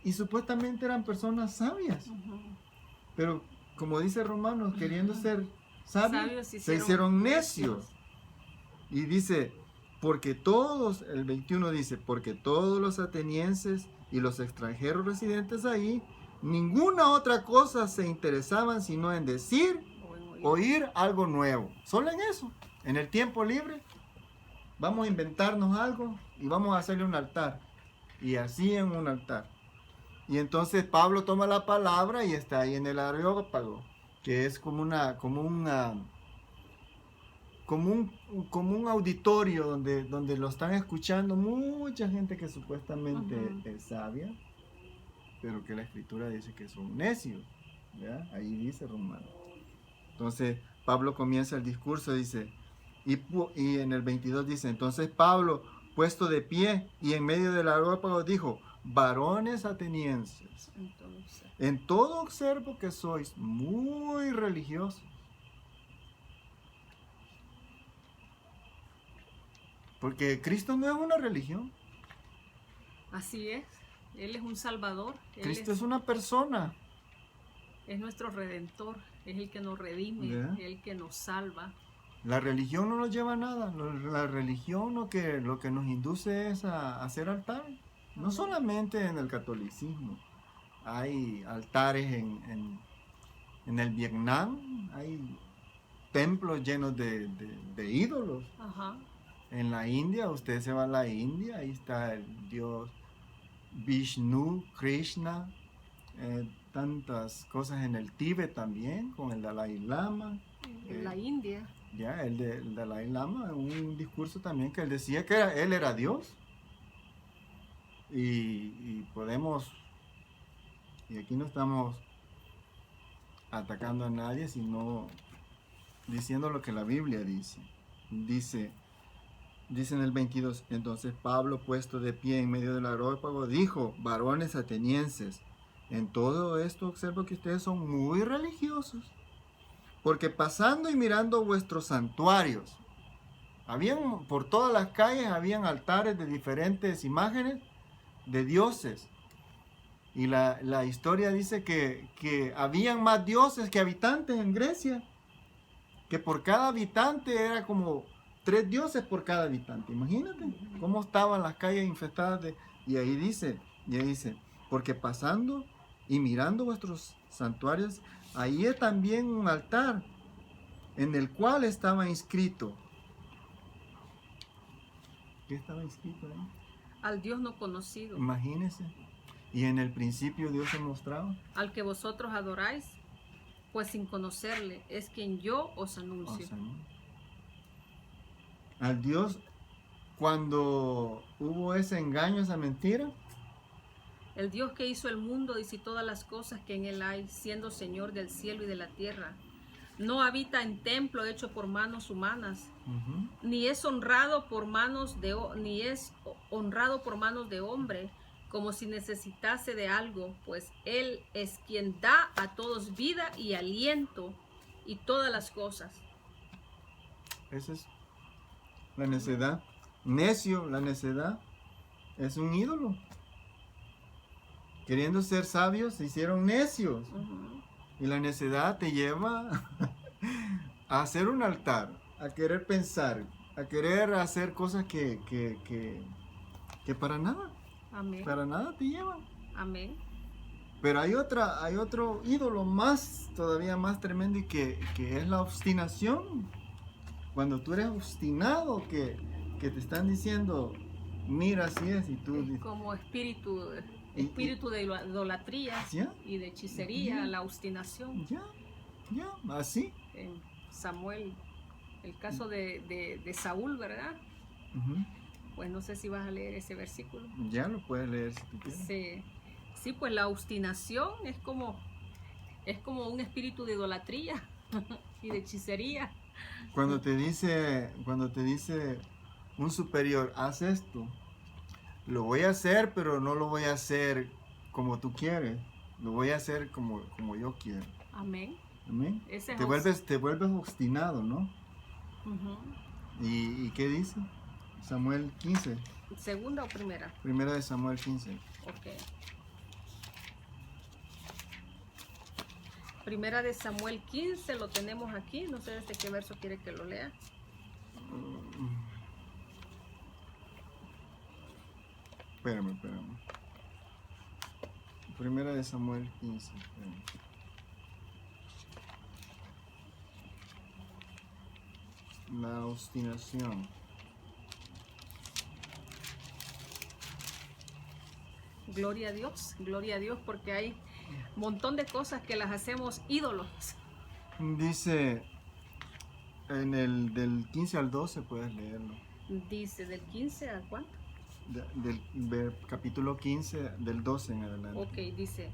Y supuestamente eran personas sabias. Pero como dice Romanos, queriendo ser sabios, se hicieron necios. Y dice, porque todos, el 21 dice, porque todos los atenienses y los extranjeros residentes ahí, ninguna otra cosa se interesaban sino en decir, oír algo nuevo. Solo en eso. En el tiempo libre, vamos a inventarnos algo y vamos a hacerle un altar. Y así en un altar. Y entonces Pablo toma la palabra y está ahí en el Areópago, que es como un auditorio donde lo están escuchando mucha gente que supuestamente es sabia, pero que la escritura dice que son necios. ¿Ya? Ahí dice Romano. Entonces Pablo comienza el discurso, dice, y en el 22 dice, entonces Pablo, puesto de pie y en medio del areópago, dijo, varones atenienses, en todo observo que sois muy religiosos. Porque Cristo no es una religión. Así es. Él es un salvador. Cristo es una persona. Es nuestro redentor. Es el que nos redime. ¿Yeah? El que nos salva. La religión no nos lleva a nada. La religión lo que nos induce es a hacer altares. No solamente en el catolicismo. Hay altares en el Vietnam. Hay templos llenos de ídolos. Ajá. En la India, usted se va a la India, ahí está el dios Vishnu, Krishna, tantas cosas en el Tíbet también, con el Dalai Lama. En la India. Ya, el Dalai Lama, un discurso también que él decía que él era Dios. Y podemos, y aquí no estamos atacando a nadie, sino diciendo lo que la Biblia dice. Dice en el 22, entonces Pablo, puesto de pie en medio del areópago, dijo, varones atenienses, en todo esto observo que ustedes son muy religiosos, porque pasando y mirando vuestros santuarios, por todas las calles habían altares de diferentes imágenes de dioses, y la historia dice que habían más dioses que habitantes en Grecia, que por cada habitante era como 3 dioses por cada habitante. Imagínate cómo estaban las calles infestadas de... Y ahí dice, porque pasando y mirando vuestros santuarios, ahí es también un altar en el cual estaba inscrito. ¿Qué estaba inscrito ahí? Al Dios no conocido. Imagínense. Y en el principio Dios se mostraba. Al que vosotros adoráis, pues sin conocerle, es quien yo os anuncio. Al Dios, cuando hubo ese engaño, esa mentira. El Dios que hizo el mundo y todas las cosas que en él hay, siendo Señor del cielo y de la tierra, no habita en templo hecho por manos humanas, ni es honrado por manos de hombre, como si necesitase de algo, pues él es quien da a todos vida y aliento y todas las cosas. Esa es la necedad. Necio, la necedad es un ídolo. Queriendo ser sabios, se hicieron necios. Y la necedad te lleva a hacer un altar, a querer pensar, a querer hacer cosas que para nada. Amén. Para nada te llevan. Amén. Pero hay otro ídolo todavía más tremendo, y que es la obstinación. Cuando tú eres obstinado, que te están diciendo, mira, así es, y tú... Como espíritu de idolatría, ¿ya? Y de hechicería, la obstinación. Ya, así. En Samuel, el caso de Saúl, ¿verdad? Pues no sé si vas a leer ese versículo. Ya lo puedes leer si tú quieres. Sí, pues la obstinación es como un espíritu de idolatría y de hechicería. Cuando te dice un superior, haz esto, lo voy a hacer, pero no lo voy a hacer como tú quieres, lo voy a hacer como yo quiero. Amén. Amén. Ese es Te vuelves obstinado, ¿no? Ujú. ¿Y qué dice? Samuel 15. ¿Segunda o primera? Primera de Samuel 15. Ok. Primera de Samuel 15, lo tenemos aquí. No sé desde qué verso quiere que lo lea. Espérame. Primera de Samuel 15. Espérame. La obstinación. Gloria a Dios, porque hay un montón de cosas que las hacemos ídolos. Dice en el del 15 al 12, puedes leerlo. Dice, ¿del 15 a cuánto? Del capítulo 15, del 12 en adelante. Ok, dice.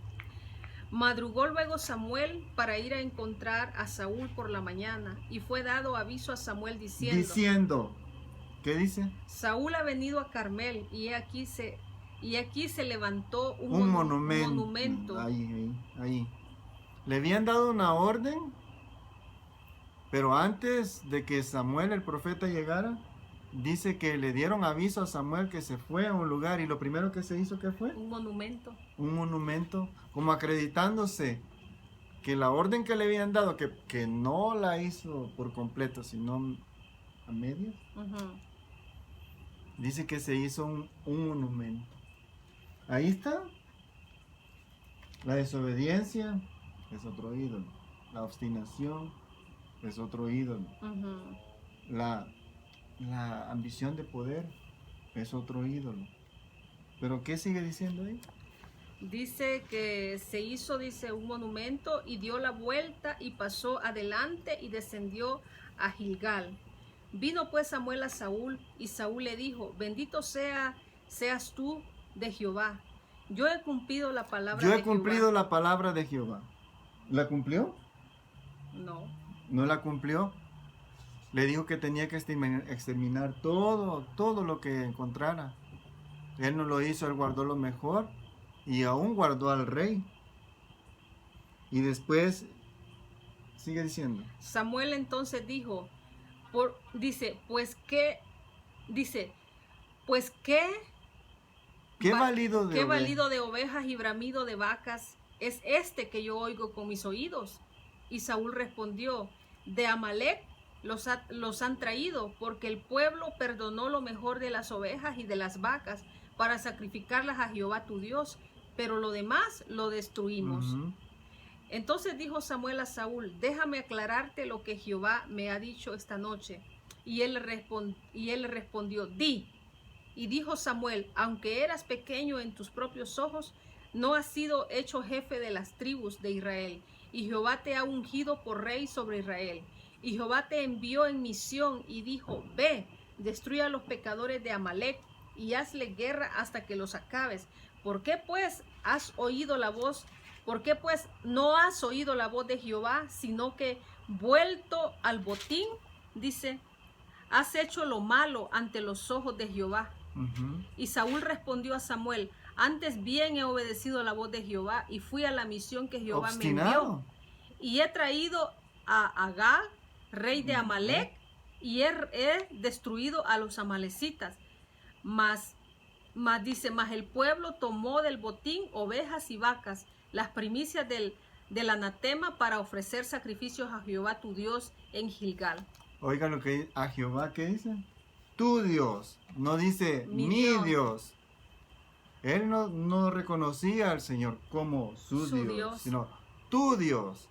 Madrugó luego Samuel para ir a encontrar a Saúl por la mañana, y fue dado aviso a Samuel diciendo, ¿qué dice? Saúl ha venido a Carmel, y aquí se levantó Un monumento. Ahí. Le habían dado una orden, pero antes de que Samuel el profeta llegara, dice que le dieron aviso a Samuel que se fue a un lugar, y lo primero que se hizo, ¿qué fue? Un monumento. Un monumento, como acreditándose que la orden que le habían dado, que no la hizo por completo, sino a medias, dice que se hizo un monumento. Ahí está. La desobediencia es otro ídolo. La obstinación es otro ídolo. La ambición de poder es otro ídolo. ¿Pero qué sigue diciendo ahí? Dice que se hizo, dice, un monumento, y dio la vuelta y pasó adelante y descendió a Gilgal. Vino pues Samuel a Saúl, y Saúl le dijo, bendito seas tú de Jehová. Yo he cumplido la palabra de Jehová. Yo he cumplido la palabra de Jehová. ¿La cumplió? No. ¿No la cumplió? Le dijo que tenía que exterminar todo lo que encontrara. Él no lo hizo, él guardó lo mejor, y aún guardó al rey. Y después sigue diciendo. Samuel entonces dijo, ¿qué balido de ovejas y bramido de vacas es este que yo oigo con mis oídos? Y Saúl respondió, de Amalec los han traído, porque el pueblo perdonó lo mejor de las ovejas y de las vacas para sacrificarlas a Jehová tu Dios, pero lo demás lo destruimos. Entonces dijo Samuel a Saúl, déjame aclararte lo que Jehová me ha dicho esta noche. Y él le respondió, di. Y dijo Samuel, aunque eras pequeño en tus propios ojos, no has sido hecho jefe de las tribus de Israel. Y Jehová te ha ungido por rey sobre Israel. Y Jehová te envió en misión y dijo, ve, destruye a los pecadores de Amalec y hazle guerra hasta que los acabes. ¿Por qué pues no has oído la voz de Jehová, sino que vuelto al botín, dice, has hecho lo malo ante los ojos de Jehová? Y Saúl respondió a Samuel, antes bien he obedecido la voz de Jehová y fui a la misión que Jehová me envió. Y he traído a Agag, rey de Amalec, y he destruido a los amalecitas. Mas el pueblo tomó del botín ovejas y vacas, las primicias del anatema, para ofrecer sacrificios a Jehová tu Dios en Gilgal. Oiga lo que a Jehová, ¿qué dice? Tu Dios, no dice mi Dios. Él no reconocía al Señor como su Dios, sino tu Dios.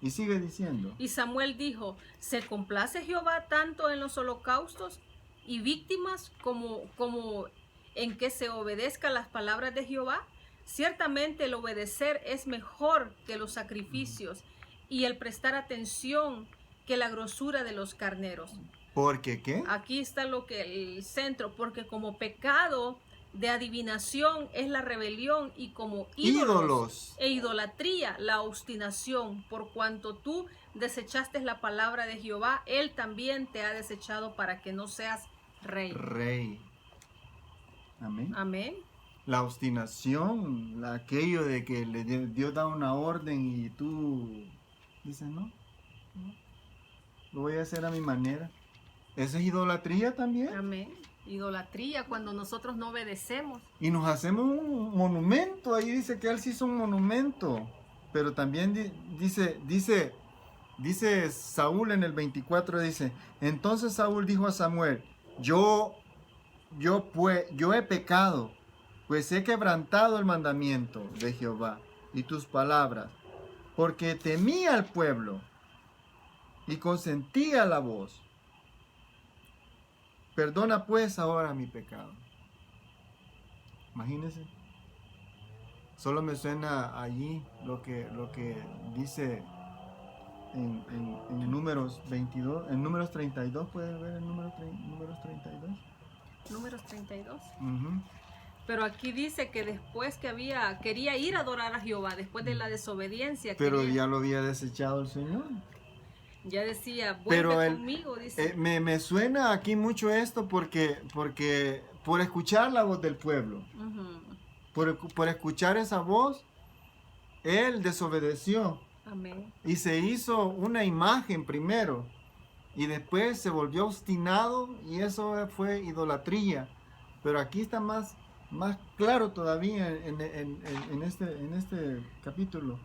Y sigue diciendo. Y Samuel dijo, ¿se complace Jehová tanto en los holocaustos y víctimas como en que se obedezcan las palabras de Jehová? Ciertamente el obedecer es mejor que los sacrificios, y el prestar atención que la grosura de los carneros. ¿Por qué qué? Aquí está el centro, porque como pecado de adivinación es la rebelión, y como ídolos e idolatría la obstinación. Por cuanto tú desechaste la palabra de Jehová, él también te ha desechado para que no seas rey. Amén. Amén. La obstinación, aquello de que Dios da una orden y tú Dice, no, lo voy a hacer a mi manera. ¿Esa es idolatría también? Amén. Idolatría cuando nosotros no obedecemos. Y nos hacemos un monumento. Ahí dice que él se hizo un monumento. Pero también dice Saúl en el 24, dice, entonces Saúl dijo a Samuel, yo he pecado, pues he quebrantado el mandamiento de Jehová y tus palabras, porque temía al pueblo y consentía la voz. Perdona pues ahora mi pecado. Imagínense. Solo me suena allí lo que dice en Números 22, en Números 32, ¿puedes ver el Números 32? Números 32. Uh-huh. Pero aquí dice que después que quería ir a adorar a Jehová, después de la desobediencia. Pero ya lo había desechado el Señor. Ya decía, vuelve conmigo, dice. Me suena aquí mucho esto porque por escuchar la voz del pueblo, por escuchar esa voz, él desobedeció. Amén. Y se hizo una imagen primero y después se volvió obstinado y eso fue idolatría. Pero aquí está más claro todavía en este capítulo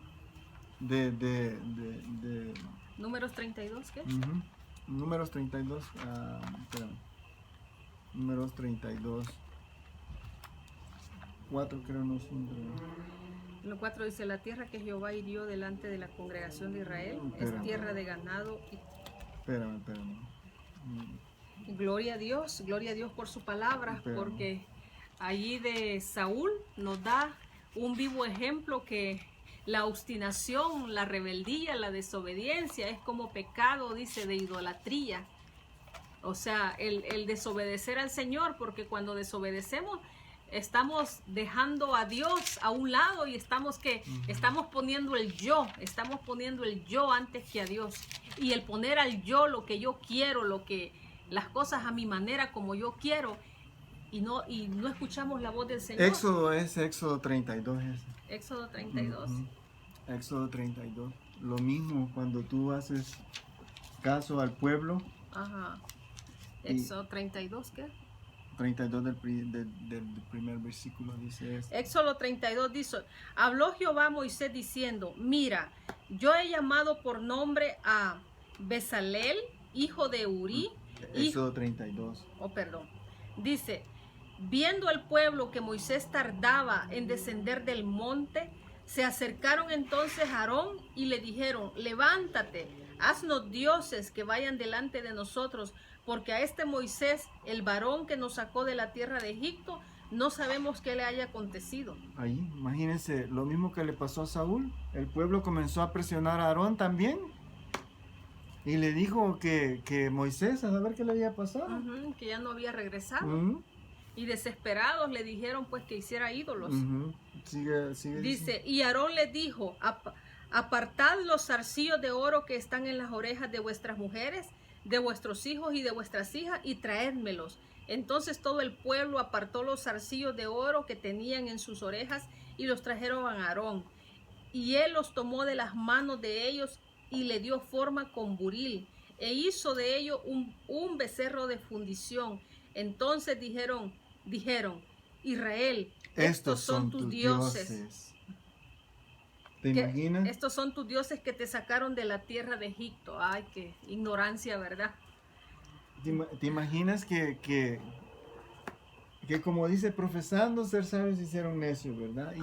de Números 32, ¿qué? Números 32, Números 32, 4 creo, no 5. En el 4 dice, la tierra que Jehová hirió delante de la congregación de Israel es tierra de ganado. Espérame. Gloria a Dios por su palabra, porque allí de Saúl nos da un vivo ejemplo que la obstinación, la rebeldía, la desobediencia es como pecado, dice, de idolatría. O sea, el desobedecer al Señor, porque cuando desobedecemos estamos dejando a Dios a un lado y estamos poniendo el yo antes que a Dios. Y el poner al yo lo que yo quiero, las cosas a mi manera como yo quiero, y no escuchamos la voz del Señor. Éxodo 32 es. Éxodo 32. Éxodo 32. Lo mismo cuando tú haces caso al pueblo. Ajá. Éxodo 32, ¿qué? 32 del primer versículo dice esto. Éxodo 32 dice, habló Jehová a Moisés diciendo, mira, yo he llamado por nombre a Bezalel, hijo de Uri. Éxodo 32. Dice, viendo el pueblo que Moisés tardaba en descender del monte, se acercaron entonces a Aarón y le dijeron, levántate, haznos dioses que vayan delante de nosotros, porque a este Moisés, el varón que nos sacó de la tierra de Egipto, no sabemos qué le haya acontecido. Ahí, imagínense, lo mismo que le pasó a Saúl. El pueblo comenzó a presionar a Aarón también. Y le dijo que Moisés, a saber qué le había pasado. Que ya no había regresado. Y desesperados le dijeron pues que hiciera ídolos. Sigue dice, y Aarón les dijo, apartad los zarcillos de oro que están en las orejas de vuestras mujeres, de vuestros hijos y de vuestras hijas, y traédmelos. Entonces todo el pueblo apartó los zarcillos de oro que tenían en sus orejas y los trajeron a Aarón. Y él los tomó de las manos de ellos y le dio forma con buril, e hizo de ello un becerro de fundición. Entonces dijeron, Israel, estos son tus dioses. ¿Te imaginas? Estos son tus dioses que te sacaron de la tierra de Egipto. Ay, qué ignorancia, ¿verdad? ¿Te imaginas que como dice, profesando ser sabios hicieron necios, ¿verdad?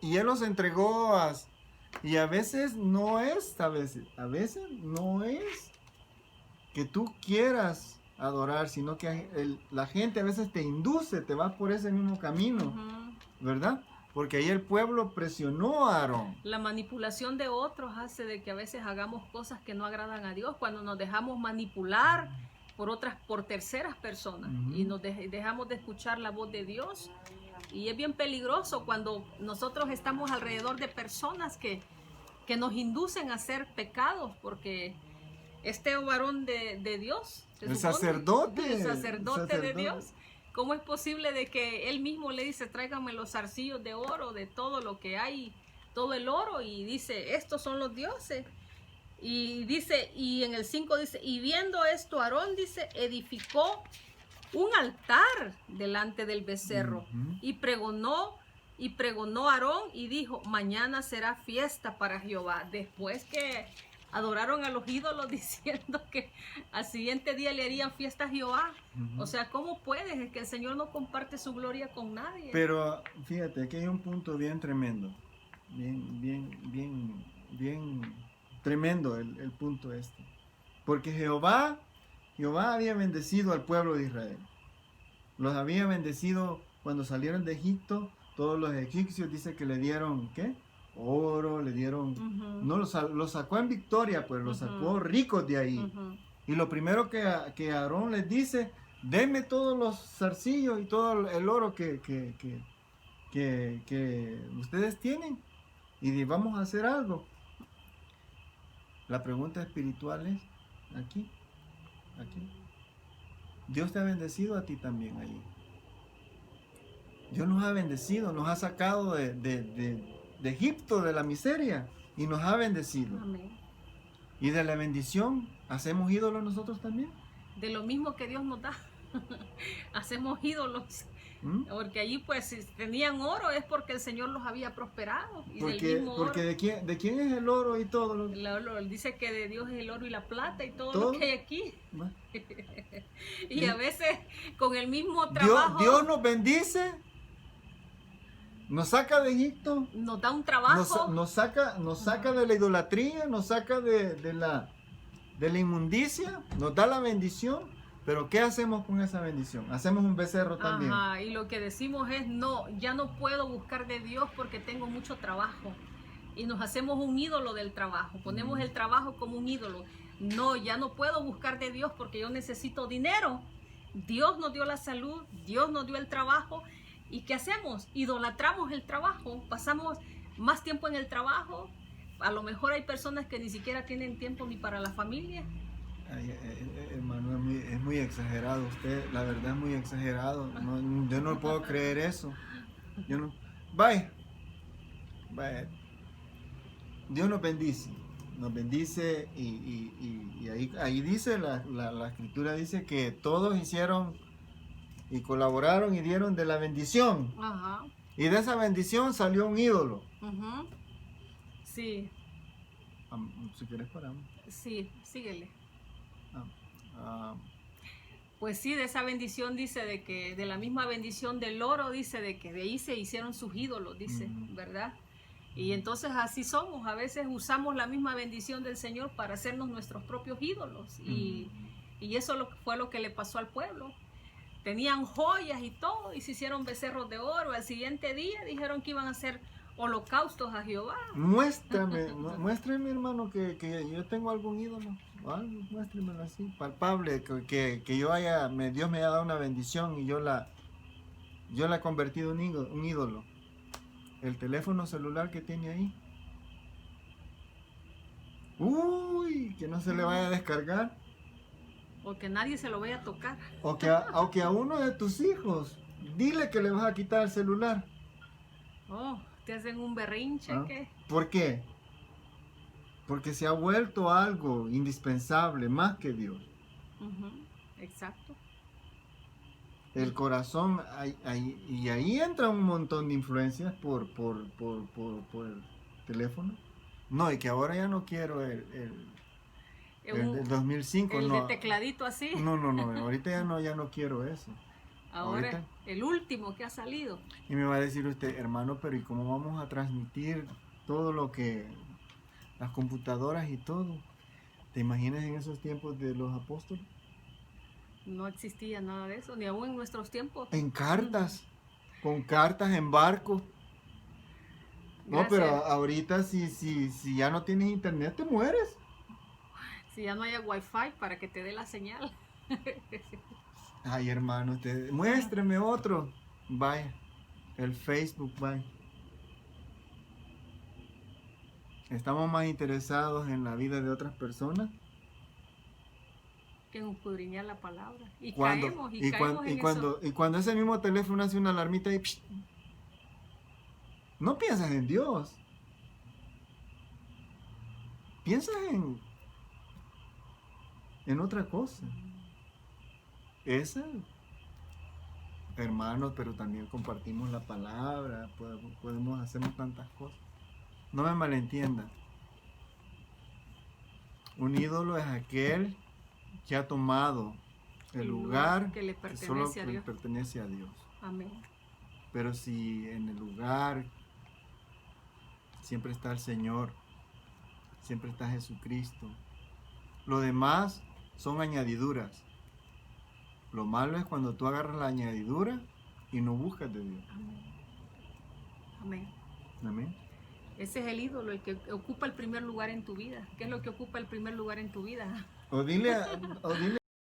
Y él los entregó y a veces no es que tú quieras adorar, sino que la gente a veces te induce, te vas por ese mismo camino, ¿verdad? Porque ahí el pueblo presionó a Aarón. La manipulación de otros hace de que a veces hagamos cosas que no agradan a Dios cuando nos dejamos manipular por terceras personas y nos dejamos de escuchar la voz de Dios. Y es bien peligroso cuando nosotros estamos alrededor de personas que nos inducen a hacer pecados, porque este varón de Dios, el sacerdote de Dios, ¿cómo es posible de que él mismo le dice, tráigame los zarcillos de oro de todo lo que hay, todo el oro, y dice, estos son los dioses? Y dice, y en el 5 dice, y viendo esto Aarón, dice, edificó un altar delante del becerro y pregonó Aarón y dijo, mañana será fiesta para Jehová. Después que adoraron a los ídolos diciendo que al siguiente día le harían fiesta a Jehová. O sea, ¿cómo puedes? Es que el Señor no comparte su gloria con nadie. Pero fíjate, aquí hay un punto bien tremendo. Bien tremendo el punto este. Porque Jehová había bendecido al pueblo de Israel. Los había bendecido cuando salieron de Egipto. Todos los egipcios dice que le dieron, ¿qué? Oro, le dieron... No, los sacó en victoria, pues los sacó ricos de ahí. Y lo primero que Aarón les dice, denme todos los zarcillos y todo el oro que ustedes tienen. Y vamos a hacer algo. La pregunta espiritual es, aquí. Dios te ha bendecido a ti también allí. Dios nos ha bendecido, nos ha sacado de Egipto, de la miseria, y nos ha bendecido. Amén. Y de la bendición, ¿hacemos ídolos nosotros también? De lo mismo que Dios nos da, hacemos ídolos. Porque allí pues si tenían oro es porque el Señor los había prosperado. Y porque ¿de quién es el oro y todo? Dice que de Dios es el oro y la plata y todo lo que hay aquí. Bueno. Y a veces con el mismo trabajo. Dios nos bendice, nos saca de Egipto, nos da un trabajo, nos saca de la idolatría, nos saca de la inmundicia, nos da la bendición. Pero ¿qué hacemos con esa bendición? Hacemos un becerro también. Y lo que decimos es, no, ya no puedo buscar de Dios porque tengo mucho trabajo. Y nos hacemos un ídolo del trabajo. Ponemos el trabajo como un ídolo. No, ya no puedo buscar de Dios porque yo necesito dinero. Dios nos dio la salud, Dios nos dio el trabajo. ¿Y qué hacemos? Idolatramos el trabajo. Pasamos más tiempo en el trabajo. A lo mejor hay personas que ni siquiera tienen tiempo ni para la familia. Ay, hermano, es muy exagerado usted, la verdad es muy exagerado. No, yo no puedo creer eso. Vaya. Dios nos bendice y ahí dice, la escritura dice que todos hicieron y colaboraron y dieron de la bendición. Y de esa bendición salió un ídolo. Sí. Si quieres paramos. Sí, síguele. Pues sí, de esa bendición dice de que de la misma bendición del oro dice de que de ahí se hicieron sus ídolos, dice, ¿verdad? Y entonces así somos, a veces usamos la misma bendición del Señor para hacernos nuestros propios ídolos y eso fue lo que le pasó al pueblo. Tenían joyas y todo y se hicieron becerros de oro. Al siguiente día dijeron que iban a hacer holocaustos a Jehová. Muéstrame, hermano, que yo tengo algún ídolo. Muéstremelo así, palpable, que Dios me haya dado una bendición y yo la he convertido en un ídolo. El teléfono celular que tiene ahí. Uy, que no se le vaya a descargar. O que nadie se lo vaya a tocar. O que a uno de tus hijos, dile que le vas a quitar el celular. Te hacen un berrinche, ¿qué? ¿Por qué? Porque se ha vuelto algo indispensable, más que Dios. Exacto. El corazón, y ahí entra un montón de influencias por el teléfono. No, y que ahora ya no quiero el del 2005. El de tecladito así. No, ahorita ya no quiero eso. Ahora el último que ha salido. Y me va a decir usted, hermano, pero ¿y cómo vamos a transmitir todo lo que... las computadoras y todo? ¿Te imaginas en esos tiempos de los apóstoles? No existía nada de eso, ni aún en nuestros tiempos. En cartas, con cartas en barco. No, pero ahorita si ya no tienes internet te mueres. Si ya no hay wifi para que te dé la señal. Ay, hermano, muéstreme otro. Vaya, el Facebook, vaya. ¿Estamos más interesados en la vida de otras personas? Que escudriñar la palabra. Y cuando ese mismo teléfono hace una alarmita y no piensas en Dios. Piensas en otra cosa. Esa, hermanos, pero también compartimos la palabra, podemos hacer tantas cosas. No me malentiendan. Un ídolo es aquel que ha tomado el lugar que le que solo pertenece a Dios. pertenece a Dios. Amén. Pero si en el lugar siempre está el Señor, siempre está Jesucristo, lo demás son añadiduras. Lo malo es cuando tú agarras la añadidura y no buscas de Dios. Amén. Amén. Ese es el ídolo, el que ocupa el primer lugar en tu vida. ¿Qué es lo que ocupa el primer lugar en tu vida? O dile